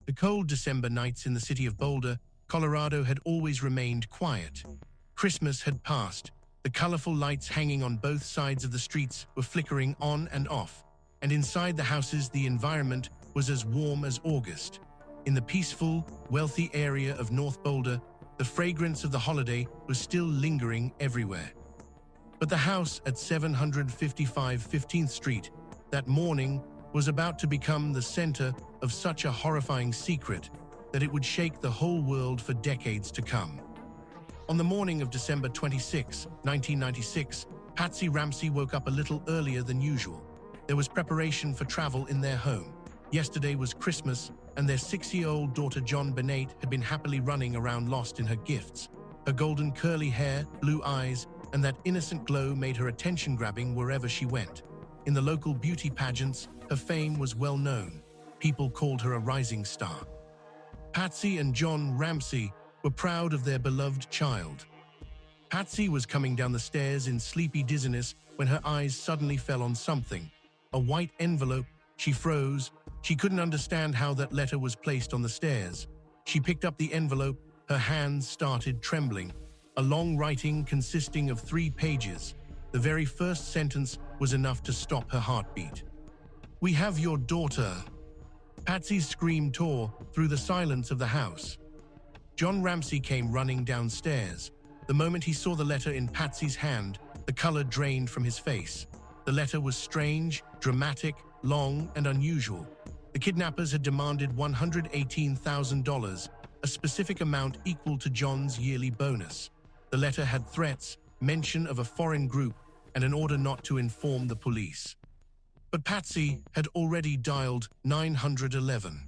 The cold December nights in the city of Boulder, Colorado had always remained quiet. Christmas had passed. The colorful lights hanging on both sides of the streets were flickering on and off, and inside the houses the environment was as warm as August. In the peaceful, wealthy area of North Boulder, the fragrance of the holiday was still lingering everywhere. But the house at 755 15th Street that morning was about to become the center of such a horrifying secret that it would shake the whole world for decades to come. On the morning of December 26, 1996, Patsy Ramsey woke up a little earlier than usual. There was preparation for travel in their home. Yesterday was Christmas, and their 6-year-old daughter JonBenét had been happily running around lost in her gifts. Her golden curly hair, blue eyes, and that innocent glow made her attention-grabbing wherever she went. In the local beauty pageants, her fame was well known. People called her a rising star. Patsy and John Ramsey were proud of their beloved child. Patsy was coming down the stairs in sleepy dizziness when her eyes suddenly fell on something. A white envelope. She froze. She couldn't understand how that letter was placed on the stairs. She picked up the envelope. Her hands started trembling. A long writing consisting of 3 pages. The very first sentence was enough to stop her heartbeat. "We have your daughter." Patsy's scream tore through the silence of the house. John Ramsey came running downstairs. The moment he saw the letter in Patsy's hand, the color drained from his face. The letter was strange, dramatic, long, and unusual. The kidnappers had demanded $118,000, a specific amount equal to John's yearly bonus. The letter had threats, mention of a foreign group, and an order not to inform the police. But Patsy had already dialed 911.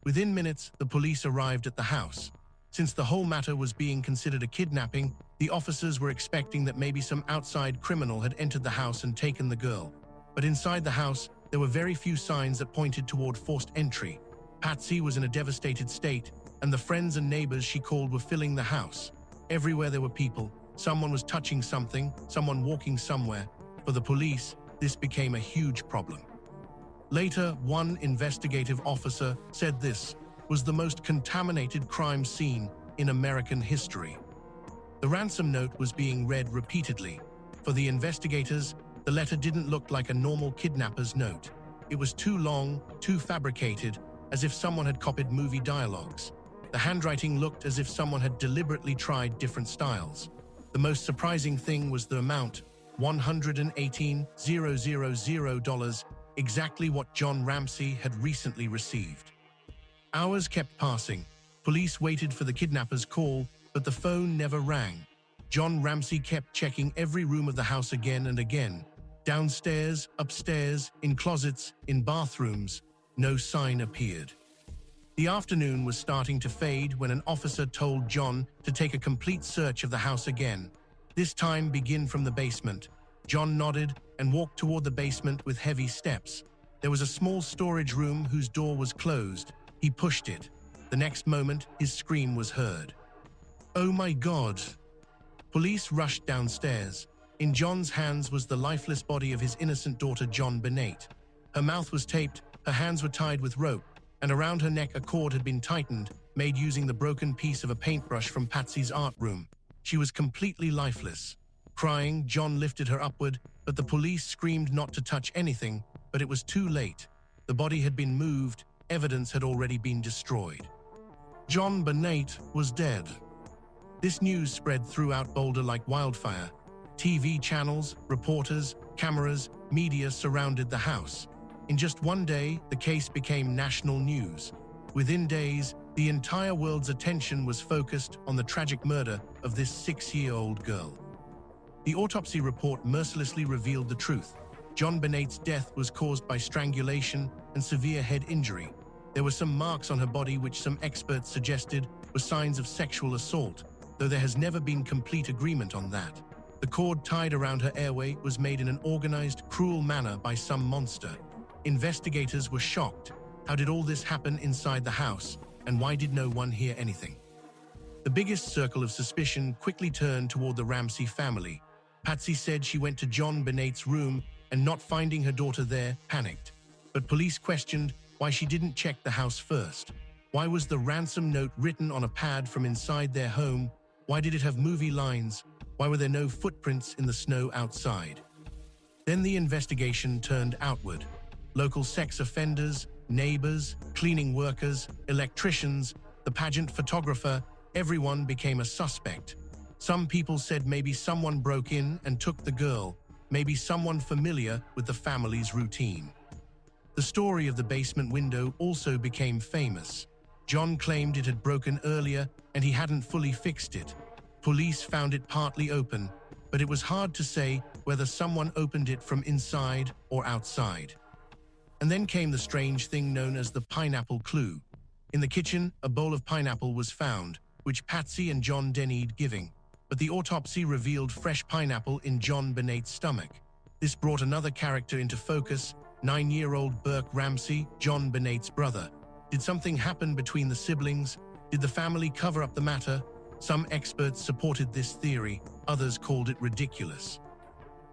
Within minutes, the police arrived at the house. Since the whole matter was being considered a kidnapping, the officers were expecting that maybe some outside criminal had entered the house and taken the girl. But inside the house, there were very few signs that pointed toward forced entry. Patsy was in a devastated state, and the friends and neighbors she called were filling the house. Everywhere there were people. Someone was touching something, someone walking somewhere. For the police, this became a huge problem. Later, one investigative officer said this was the most contaminated crime scene in American history. The ransom note was being read repeatedly. For the investigators, the letter didn't look like a normal kidnapper's note. It was too long, too fabricated, as if someone had copied movie dialogues. The handwriting looked as if someone had deliberately tried different styles. The most surprising thing was the amount, $118,000, exactly what John Ramsey had recently received. Hours kept passing. Police waited for the kidnapper's call, but the phone never rang. John Ramsey kept checking every room of the house again and again. Downstairs, upstairs, in closets, in bathrooms. No sign appeared. The afternoon was starting to fade when an officer told John to take a complete search of the house again. This time begin from the basement. John nodded and walked toward the basement with heavy steps. There was a small storage room whose door was closed. He pushed it. The next moment, his scream was heard. "Oh my God!" Police rushed downstairs. In John's hands was the lifeless body of his innocent daughter JonBenét. Her mouth was taped, her hands were tied with rope, and around her neck a cord had been tightened, made using the broken piece of a paintbrush from Patsy's art room. She was completely lifeless. Crying, John lifted her upward, but the police screamed not to touch anything, but it was too late. The body had been moved, evidence had already been destroyed. JonBenét was dead. This news spread throughout Boulder like wildfire. TV channels, reporters, cameras, media surrounded the house. In just one day, the case became national news. Within days, the entire world's attention was focused on the tragic murder of this 6-year-old girl. The autopsy report mercilessly revealed the truth. JonBenét's death was caused by strangulation and severe head injury. There were some marks on her body which some experts suggested were signs of sexual assault, though there has never been complete agreement on that. The cord tied around her airway was made in an organized, cruel manner by some monster. Investigators were shocked. How did all this happen inside the house, and why did no one hear anything? The biggest circle of suspicion quickly turned toward the Ramsey family. Patsy said she went to JonBenét's room and, not finding her daughter there, panicked. But police questioned why she didn't check the house first. Why was the ransom note written on a pad from inside their home? Why did it have movie lines? Why were there no footprints in the snow outside? Then the investigation turned outward. Local sex offenders, neighbors, cleaning workers, electricians, the pageant photographer, everyone became a suspect. Some people said maybe someone broke in and took the girl, maybe someone familiar with the family's routine. The story of the basement window also became famous. John claimed it had broken earlier and he hadn't fully fixed it. Police found it partly open, but it was hard to say whether someone opened it from inside or outside. And then came the strange thing known as the pineapple clue. In the kitchen, a bowl of pineapple was found, which Patsy and John denied giving, but the autopsy revealed fresh pineapple in JonBenét's stomach. This brought another character into focus, 9-year-old Burke Ramsey, JonBenét's brother. Did something happen between the siblings? Did the family cover up the matter? Some experts supported this theory, others called it ridiculous.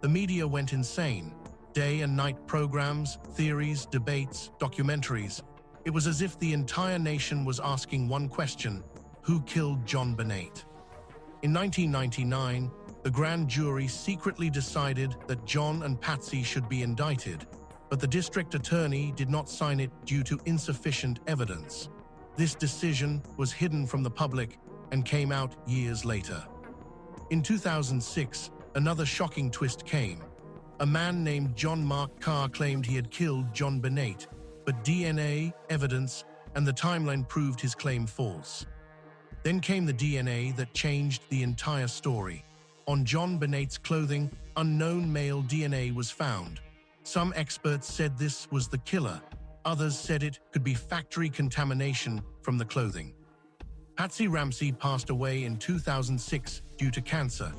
The media went insane. Day and night programs, theories, debates, documentaries. It was as if the entire nation was asking one question: who killed JonBenét? In 1999, the grand jury secretly decided that John and Patsy should be indicted, but the district attorney did not sign it due to insufficient evidence. This decision was hidden from the public and came out years later. In 2006, another shocking twist came. A man named John Mark Carr claimed he had killed JonBenét, but DNA, evidence, and the timeline proved his claim false. Then came the DNA that changed the entire story. On JonBenét's clothing, unknown male DNA was found. Some experts said this was the killer. Others said it could be factory contamination from the clothing. Patsy Ramsey passed away in 2006 due to cancer.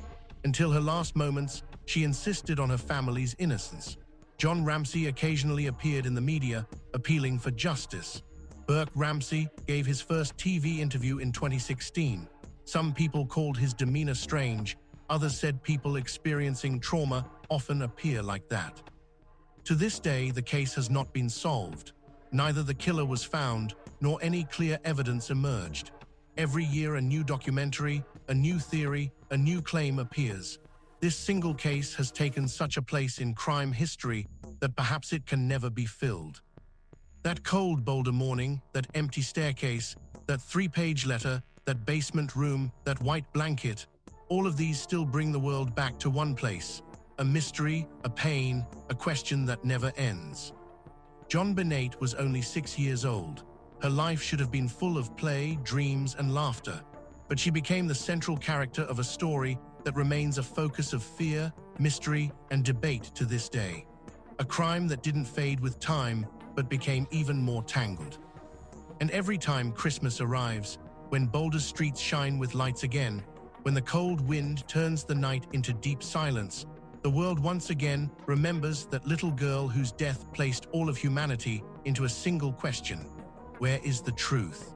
Until her last moments, she insisted on her family's innocence. John Ramsey occasionally appeared in the media, appealing for justice. Burke Ramsey gave his first TV interview in 2016. Some people called his demeanor strange. Others said people experiencing trauma often appear like that. To this day, the case has not been solved. Neither the killer was found, nor any clear evidence emerged. Every year, a new documentary, a new theory, a new claim appears. This single case has taken such a place in crime history that perhaps it can never be filled. That cold Boulder morning, that empty staircase, that 3-page letter, that basement room, that white blanket, all of these still bring the world back to one place: a mystery, a pain, a question that never ends. JonBenét was only 6 years old. Her life should have been full of play, dreams, and laughter, but she became the central character of a story that remains a focus of fear, mystery, and debate to this day. A crime that didn't fade with time, but became even more tangled. And every time Christmas arrives, when Boulder's streets shine with lights again, when the cold wind turns the night into deep silence, the world once again remembers that little girl whose death placed all of humanity into a single question: where is the truth?